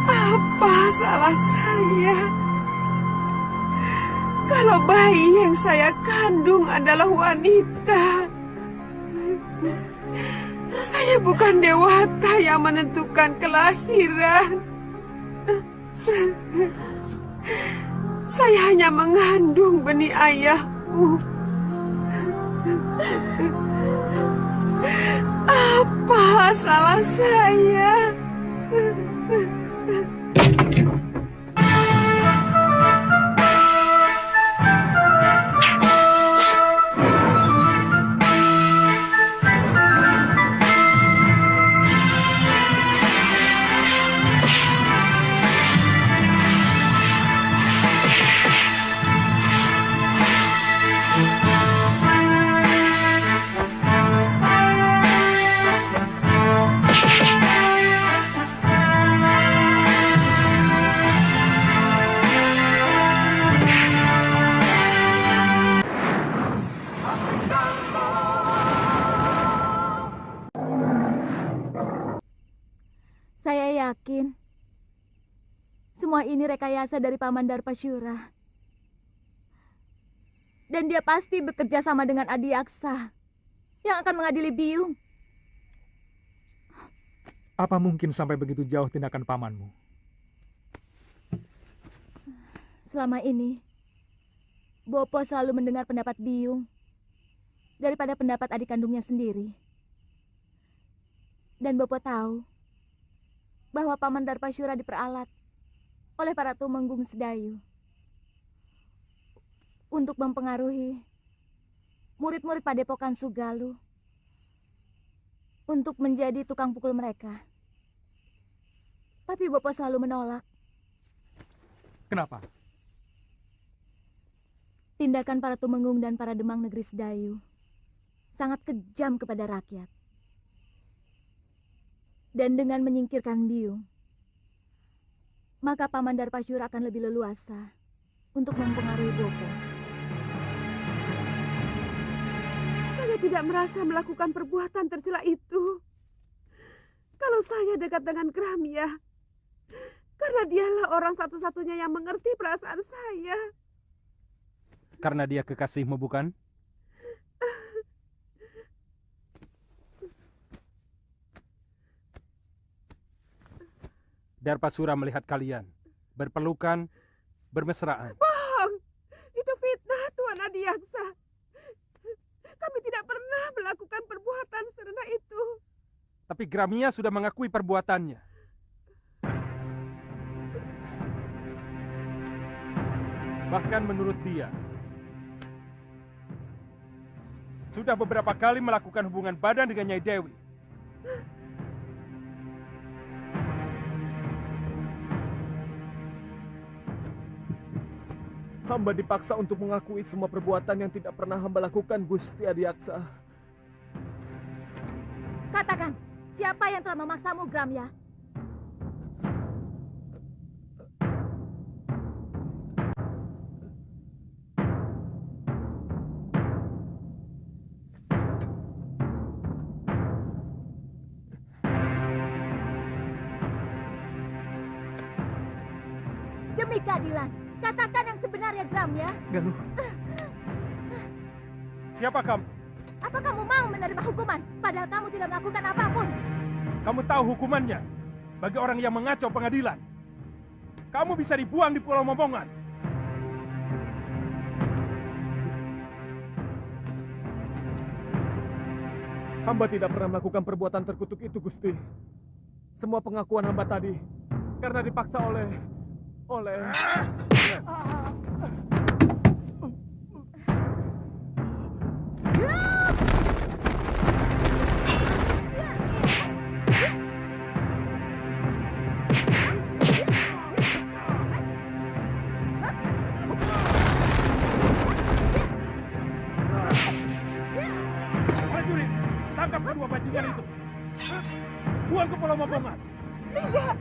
Apa salah saya? Kalau bayi yang saya kandung adalah wanita, saya bukan dewata yang menentukan kelahiran. Saya hanya mengandung benih ayahmu. Apa salah saya? Saya yakin semua ini rekayasa dari Paman Darpasyura. Dan dia pasti bekerja sama dengan Adiaksa yang akan mengadili Biung. Apa mungkin sampai begitu jauh tindakan pamanmu? Selama ini, Bopo selalu mendengar pendapat Biung daripada pendapat adik kandungnya sendiri. Dan Bopo tahu bahwa Paman Darpasyura diperalat oleh para tumenggung Sedayu untuk mempengaruhi murid-murid Padepokan Sugalu untuk menjadi tukang pukul mereka. Tapi Bopo selalu menolak. Kenapa? Tindakan para tumenggung dan para demang negeri Sedayu sangat kejam kepada rakyat. Dan dengan menyingkirkan Biung, maka Paman Darpasyura akan lebih leluasa untuk mempengaruhi Bopo. Saya tidak merasa melakukan perbuatan tercela itu. Kalau saya dekat dengan Gramya, karena dialah orang satu-satunya yang mengerti perasaan saya. Karena dia kekasihmu, bukan? Darpasyura melihat kalian berpelukan, bermesraan. Bohong! Itu fitnah, Tuan Adiaksa. Kami tidak pernah melakukan perbuatan serendah itu. Tapi Gramya sudah mengakui perbuatannya. Bahkan menurut dia, sudah beberapa kali melakukan hubungan badan dengan Nyai Dewi. Hamba dipaksa untuk mengakui semua perbuatan yang tidak pernah hamba lakukan, Gusti Adiaksa. Katakan, siapa yang telah memaksamu, Gramya? Demi keadilan, katakan yang sebenarnya, Gramya. Galuh. Siapa kamu? Apa kamu mau menerima hukuman, padahal kamu tidak melakukan apapun? Kamu tahu hukumannya bagi orang yang mengacau pengadilan. Kamu bisa dibuang di Pulau Momongan. Hamba tidak pernah melakukan perbuatan terkutuk itu, Gusti. Semua pengakuan hamba tadi karena dipaksa oleh... Prajurit, tangkap kedua bajingan itu. Buang ke Pulau Momongan. Tidak.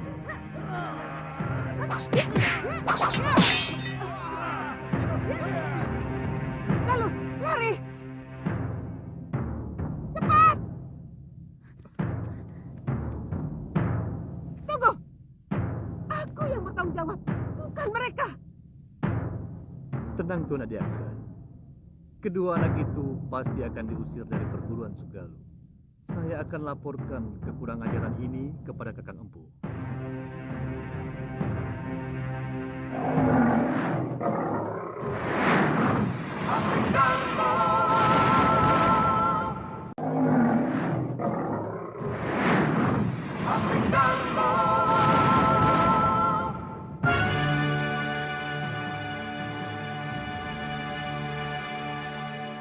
Galuh, lari. Cepat. mereka. Tenang Tuan Adiaksa. Kedua anak itu pasti akan diusir dari perguruan Sugalu. Saya akan laporkan kekurang ajaran ini kepada Kakang Empu.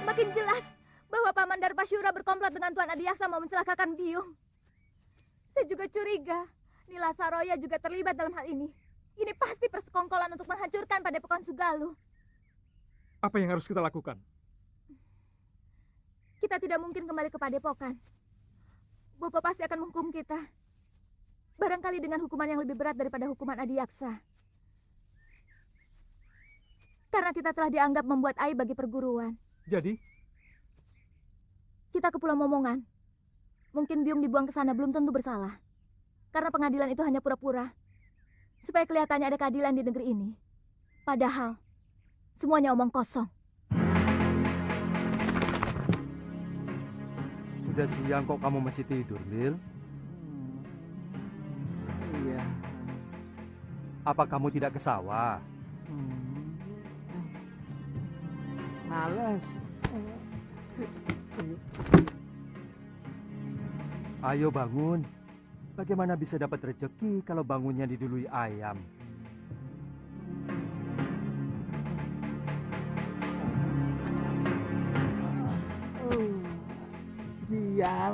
Semakin jelas bahwa Paman Darpasyura berkomplot dengan Tuan Adiaksa mau mencelakakan Biung. Saya juga curiga Nila Saroya juga terlibat dalam hal ini. Ini pasti persekongkolan untuk menghancurkan Padepokan Sugalu. Apa yang harus kita lakukan? Kita tidak mungkin kembali ke Padepokan. Bopo pasti akan menghukum kita. Barangkali dengan hukuman yang lebih berat daripada hukuman Adiaksa. Karena kita telah dianggap membuat aib bagi perguruan. Jadi, Kita ke Pulau Momongan. Mungkin Biung dibuang ke sana belum tentu bersalah. Karena pengadilan itu hanya pura-pura. Supaya kelihatannya ada keadilan di negeri ini. Padahal, semuanya omong kosong. Sudah siang kok kamu masih tidur, Lil? Iya. Apa kamu tidak ke sawah? Males. Ayo bangun. Bagaimana bisa dapat rezeki kalau bangunnya didului ayam? Biar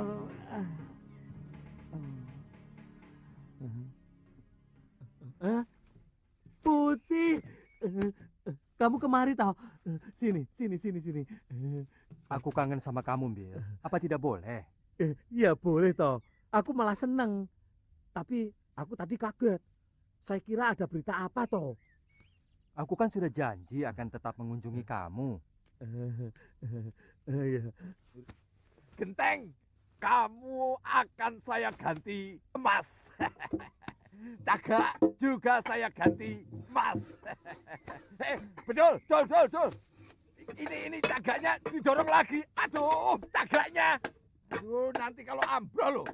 Putih, kamu kemari tau? Sini. Aku kangen sama kamu, Bil. Apa tidak boleh? Ya boleh toh. Aku malah seneng. Tapi aku tadi kaget. Saya kira ada berita apa toh? Aku kan sudah janji akan tetap mengunjungi kamu. Genteng, kamu akan saya ganti emas. Cagak juga saya ganti emas. Betul. Ini cagaknya didorong lagi. Aduh, cagaknya. Aduh, nanti kalau ambrol loh.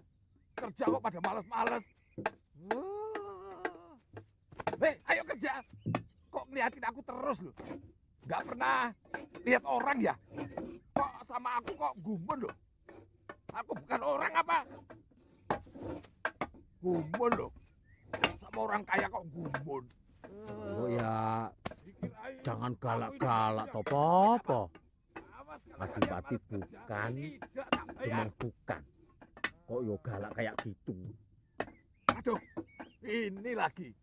Kerja kok pada males-males. Ayo kerja. Kok ngeliatin aku terus loh. Nggak pernah lihat orang ya. Kok sama aku kok gumun loh. Aku bukan orang apa? Gumun loh. Sama orang kaya kok gumun. Oh ya, jangan galak-galak toh, Popo. Adipati bukan, memang bukan. Kok yo galak kayak gitu? Aduh, ini lagi.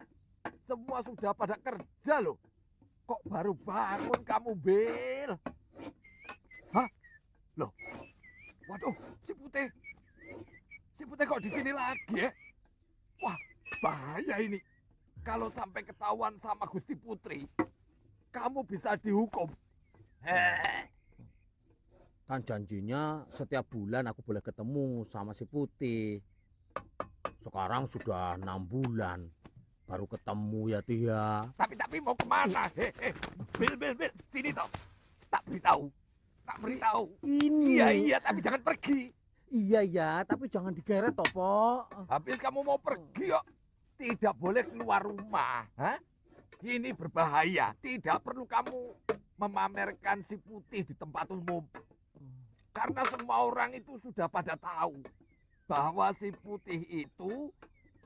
Semua sudah pada kerja loh. Kok baru bangun kamu, Bil? Hah? Loh. Waduh, si Putih. Si Putih kok di sini lagi ya? Wah, bahaya ini. Kalau sampai ketahuan sama Gusti Putri, kamu bisa dihukum. Kan janjinya setiap bulan aku boleh ketemu sama si Putih. Sekarang sudah 6 bulan. Baru ketemu ya, Tia. Tapi mau kemana? Bil, sini toh. Tak beritahu. Ini. Iya, tapi jangan pergi. Iya, tapi jangan digeret toh, Po. Habis kamu mau pergi kok. Tidak boleh keluar rumah. Hah? Ini berbahaya. Tidak perlu kamu memamerkan si Putih di tempat umum. Karena semua orang itu sudah pada tahu bahwa si Putih itu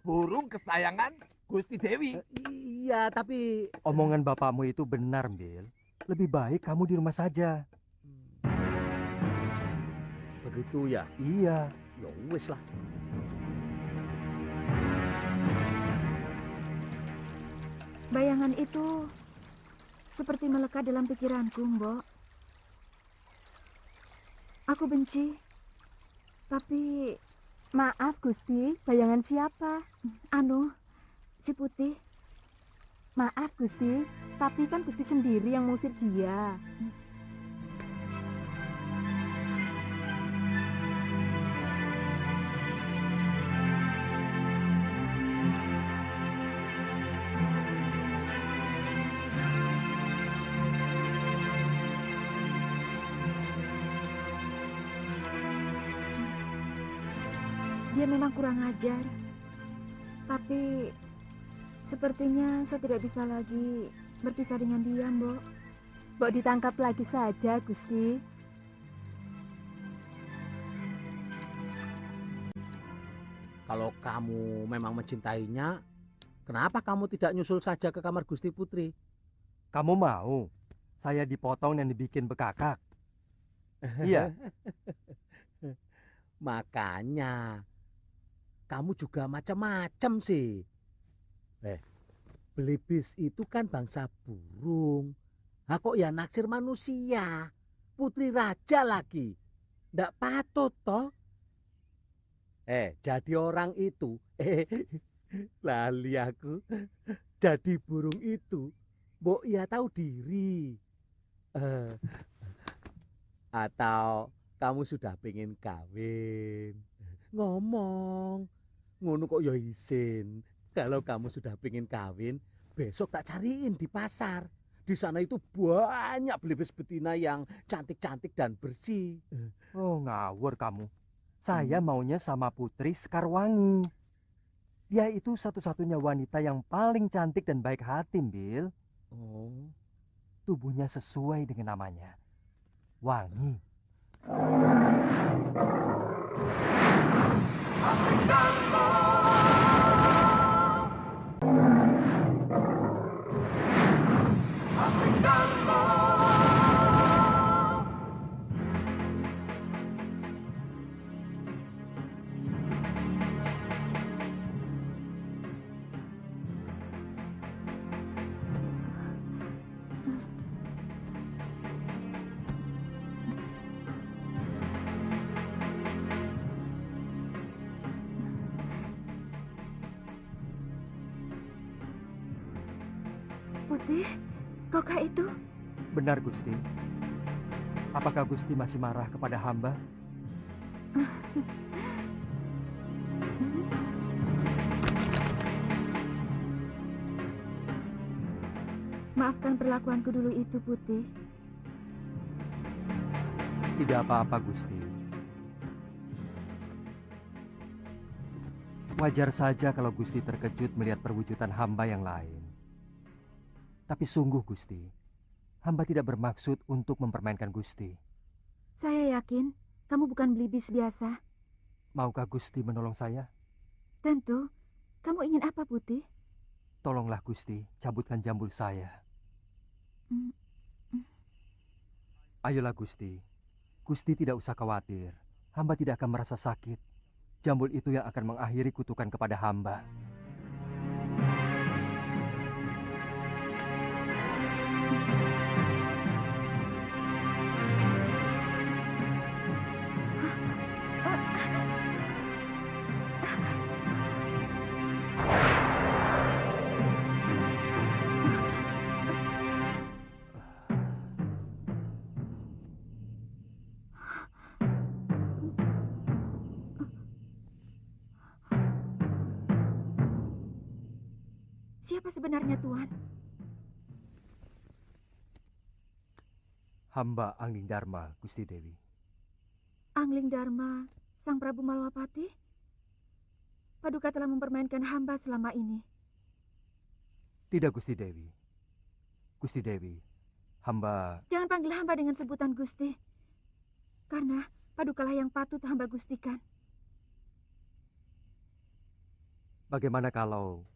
burung kesayangan Gusti Dewi. Iya, tapi Omongan bapakmu itu benar, Bil. Lebih baik kamu di rumah saja. begitu ya. Iya. Ya wis lah. Bayangan itu seperti melekat dalam pikiranku, Mbok. Aku benci. Tapi maaf, Gusti, bayangan siapa? Si Putih. Maaf, Gusti, tapi kan Gusti sendiri yang mengusir dia. Dia memang kurang ajar. Tapi sepertinya saya tidak bisa lagi berpisah dengan dia, Mbok. Mbok ditangkap lagi saja, Gusti. Kalau kamu memang mencintainya, kenapa kamu tidak nyusul saja ke kamar Gusti Putri? Kamu mau saya dipotong dan dibikin bekakak? Iya. Makanya kamu juga macam-macam sih. Belibis itu kan bangsa burung. Nah, kok ya naksir manusia? Putri raja lagi. Ndak patut toh. Jadi orang itu, lali aku. Jadi burung itu, mbok ya tahu diri. Atau kamu sudah pengen kawin. Ngomong, ngono kok ya isin. Kalau kamu sudah pengen kawin, besok tak cariin di pasar. Di sana itu banyak belibis betina yang cantik-cantik dan bersih. Oh, ngawur kamu. Saya maunya sama Putri Sekarwangi. Dia itu satu-satunya wanita yang paling cantik dan baik hati, Bil. Oh. Tubuhnya sesuai dengan namanya. Wangi. Putih, kokak itu? Benar, Gusti. Apakah Gusti masih marah kepada hamba? Maafkan perlakuanku dulu itu, Putih. Tidak apa-apa, Gusti. Wajar saja kalau Gusti terkejut melihat perwujudan hamba yang lain. Tapi sungguh, Gusti, hamba tidak bermaksud untuk mempermainkan Gusti. Saya yakin kamu bukan belibis biasa. Maukah Gusti menolong saya? Tentu. Kamu ingin apa, Putih? Tolonglah, Gusti, cabutkan jambul saya. Ayolah, Gusti. Gusti tidak usah khawatir. Hamba tidak akan merasa sakit. Jambul itu yang akan mengakhiri kutukan kepada hamba. Siapa sebenarnya, Tuan? Hamba Angling Dharma, Gusti Dewi. Angling Dharma, Sang Prabu Malwapati? Paduka telah mempermainkan hamba selama ini. Tidak, Gusti Dewi. Gusti Dewi, hamba... Jangan panggil hamba dengan sebutan Gusti. Karena Padukalah yang patut hamba gustikan. Bagaimana kalau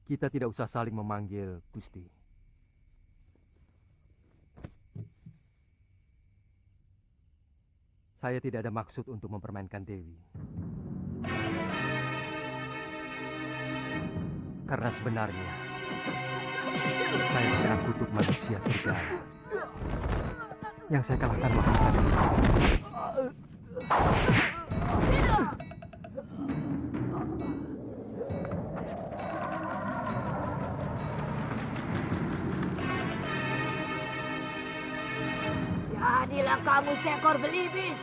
kita tidak usah saling memanggil Gusti? Saya tidak ada maksud untuk mempermainkan Dewi. Karena sebenarnya saya pernah kutuk manusia serigala. Yang saya kalahkan waktu saya menang. Jadilah kamu seekor belibis.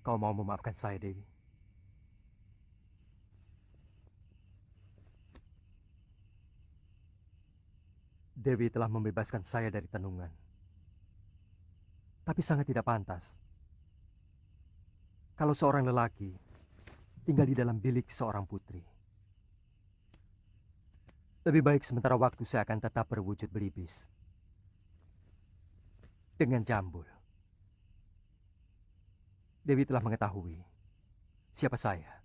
kau mau memaafkan saya, Dewi? Dewi telah membebaskan saya dari tenungan. Tapi sangat tidak pantas kalau seorang lelaki tinggal di dalam bilik seorang putri. Lebih baik sementara waktu saya akan tetap berwujud belibis dengan jambul. Dewi telah mengetahui siapa saya.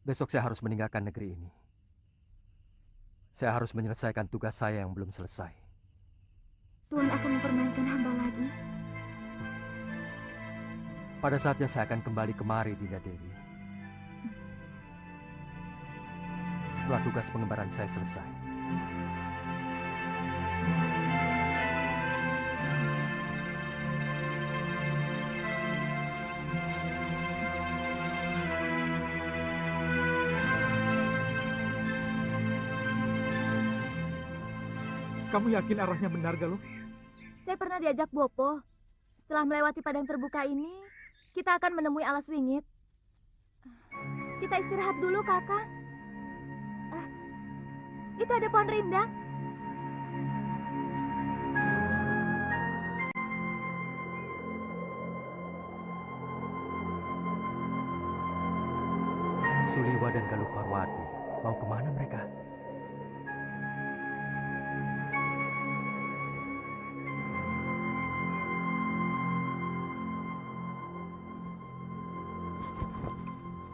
Besok saya harus meninggalkan negeri ini. Saya harus menyelesaikan tugas saya yang belum selesai. Tuhan akan mempermainkan hamba lagi. Pada saatnya saya akan kembali kemari, Dinda Dewi. Setelah tugas pengembaraan saya selesai. Kamu yakin arahnya benar, Galuh? Saya pernah diajak Bopo. Setelah melewati padang terbuka ini, kita akan menemui alas wingit. Kita istirahat dulu, Kakak. Itu ada pohon rindang. Suliwa dan Galuh Parwati, mau kemana mereka?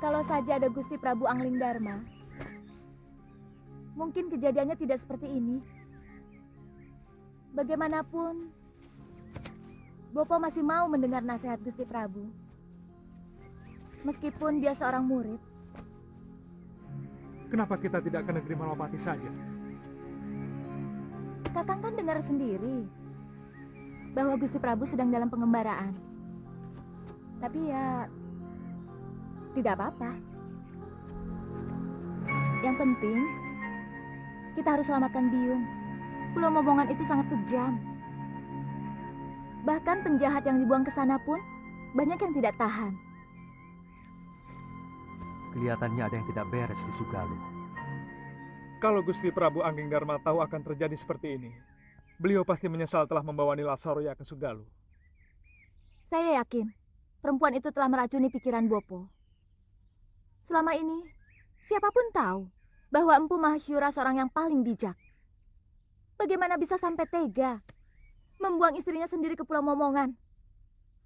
Kalau saja ada Gusti Prabu Angling Dharma, mungkin kejadiannya tidak seperti ini. Bagaimanapun, Bopo masih mau mendengar nasihat Gusti Prabu. Meskipun dia seorang murid. Kenapa kita tidak ke negeri Malapati saja? Kakang kan dengar sendiri bahwa Gusti Prabu sedang dalam pengembaraan. Tapi ya, tidak apa-apa. Yang penting, kita harus selamatkan Biung. Pulau Momongan itu sangat kejam. Bahkan penjahat yang dibuang ke sana pun banyak yang tidak tahan. Kelihatannya ada yang tidak beres di Sugaluh. Kalau Gusti Prabu Angling Dharma tahu akan terjadi seperti ini, beliau pasti menyesal telah membawa Nila Saroya ke Sugaluh. Saya yakin perempuan itu telah meracuni pikiran Bopo. Selama ini, siapapun tahu bahwa Empu Mahasyura seorang yang paling bijak. Bagaimana bisa sampai tega membuang istrinya sendiri ke Pulau Momongan?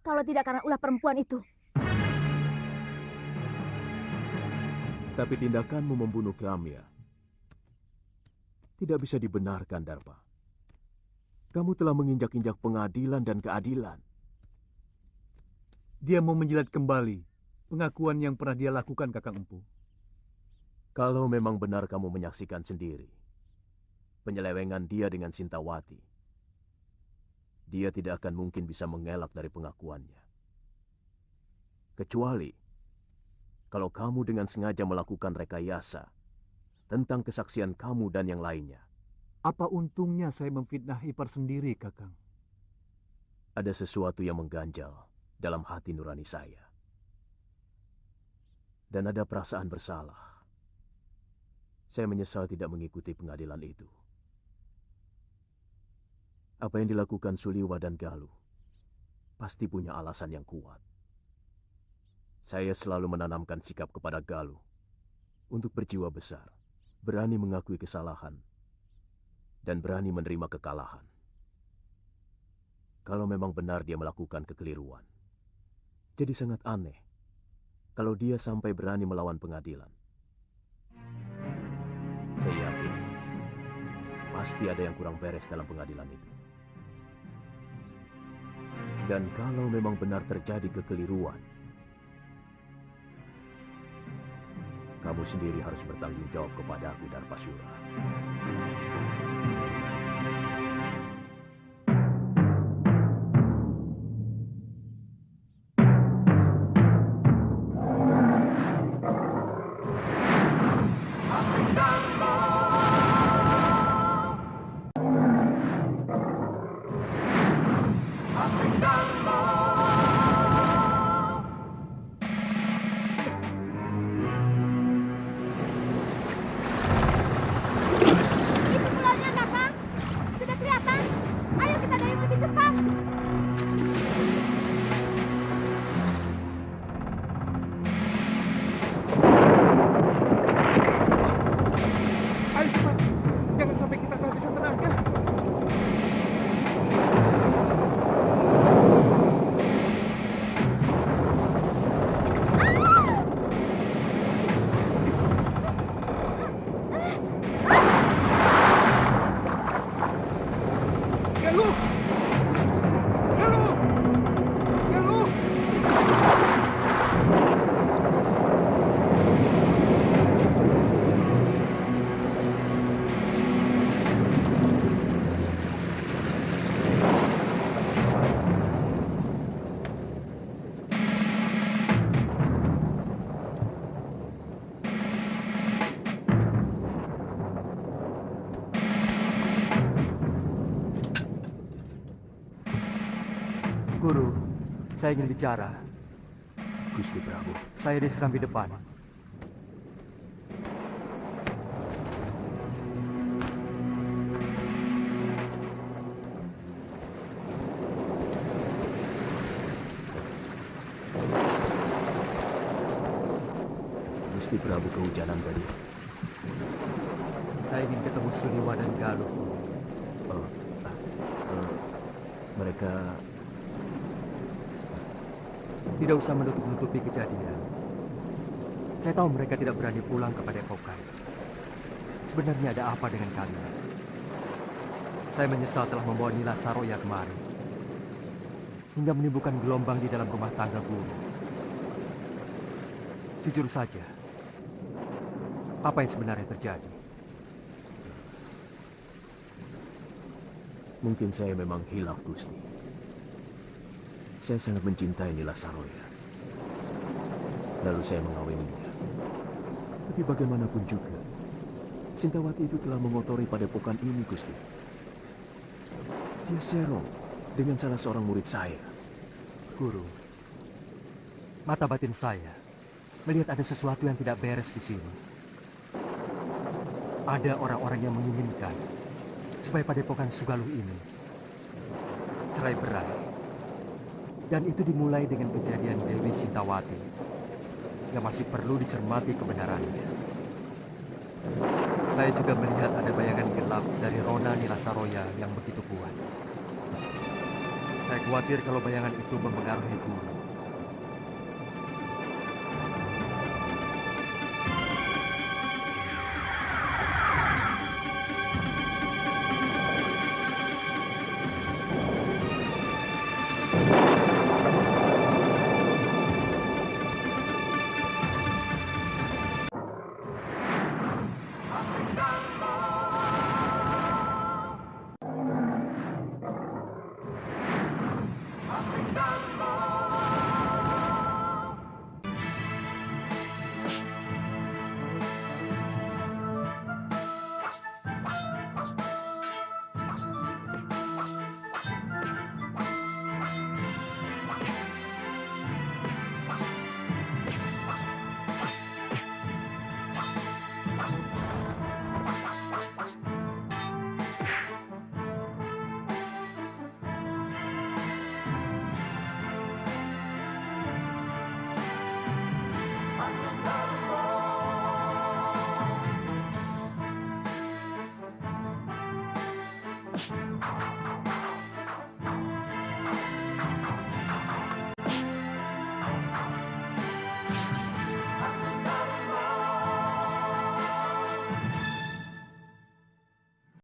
Kalau tidak karena ulah perempuan itu. Tapi tindakanmu membunuh Gramya tidak bisa dibenarkan, Darpa. Kamu telah menginjak-injak pengadilan dan keadilan. Dia mau menjilat kembali pengakuan yang pernah dia lakukan, Kakang Empu. Kalau memang benar kamu menyaksikan sendiri penyelewengan dia dengan Sintawati, dia tidak akan mungkin bisa mengelak dari pengakuannya. Kecuali kalau kamu dengan sengaja melakukan rekayasa tentang kesaksian kamu dan yang lainnya. Apa untungnya saya memfitnah ipar sendiri, Kakang? Ada sesuatu yang mengganjal dalam hati nurani saya. Dan ada perasaan bersalah. Saya menyesal tidak mengikuti pengadilan itu. Apa yang dilakukan Suliwa dan Galuh pasti punya alasan yang kuat. Saya selalu menanamkan sikap kepada Galuh untuk berjiwa besar, berani mengakui kesalahan, dan berani menerima kekalahan. Kalau memang benar dia melakukan kekeliruan, jadi sangat aneh kalau dia sampai berani melawan pengadilan. Saya yakin pasti ada yang kurang beres dalam pengadilan itu. Dan kalau memang benar terjadi kekeliruan, kamu sendiri harus bertanggung jawab kepadaku, Darpasura. Ayo cepat, jangan sampai kita kehabisan tenaga. Galuh! Galuh! Galuh! Guru, saya ingin bicara. Gusti Prabu. Saya diserang di depan. Gusti Prabu kehujanan tadi. Saya ingin ketemu Suliwa dan Galuh. Mereka tidak usah menutup-nutupi kejadian. Saya tahu mereka tidak berani pulang ke Padepokan. Sebenarnya ada apa dengan kalian? Saya menyesal telah membawa Nila Saroya kemari, hingga menimbulkan gelombang di dalam rumah tangga guru. Jujur saja, apa yang sebenarnya terjadi? Mungkin saya memang hilaf, Gusti. Saya sangat mencintai Nila Saroya. Lalu saya mengawininya. Tapi bagaimanapun juga, Sintawati itu telah mengotori padepokan ini, Gusti. Dia serong dengan salah seorang murid saya. Guru, mata batin saya melihat ada sesuatu yang tidak beres di sini. Ada orang-orang yang menginginkan supaya padepokan Sugaluh ini cerai-berai. Dan itu dimulai dengan kejadian Dewi Sintawati yang masih perlu dicermati kebenarannya. Saya juga melihat ada bayangan gelap dari Rona Nila Saroya yang begitu kuat. Saya khawatir kalau bayangan itu mempengaruhi guru.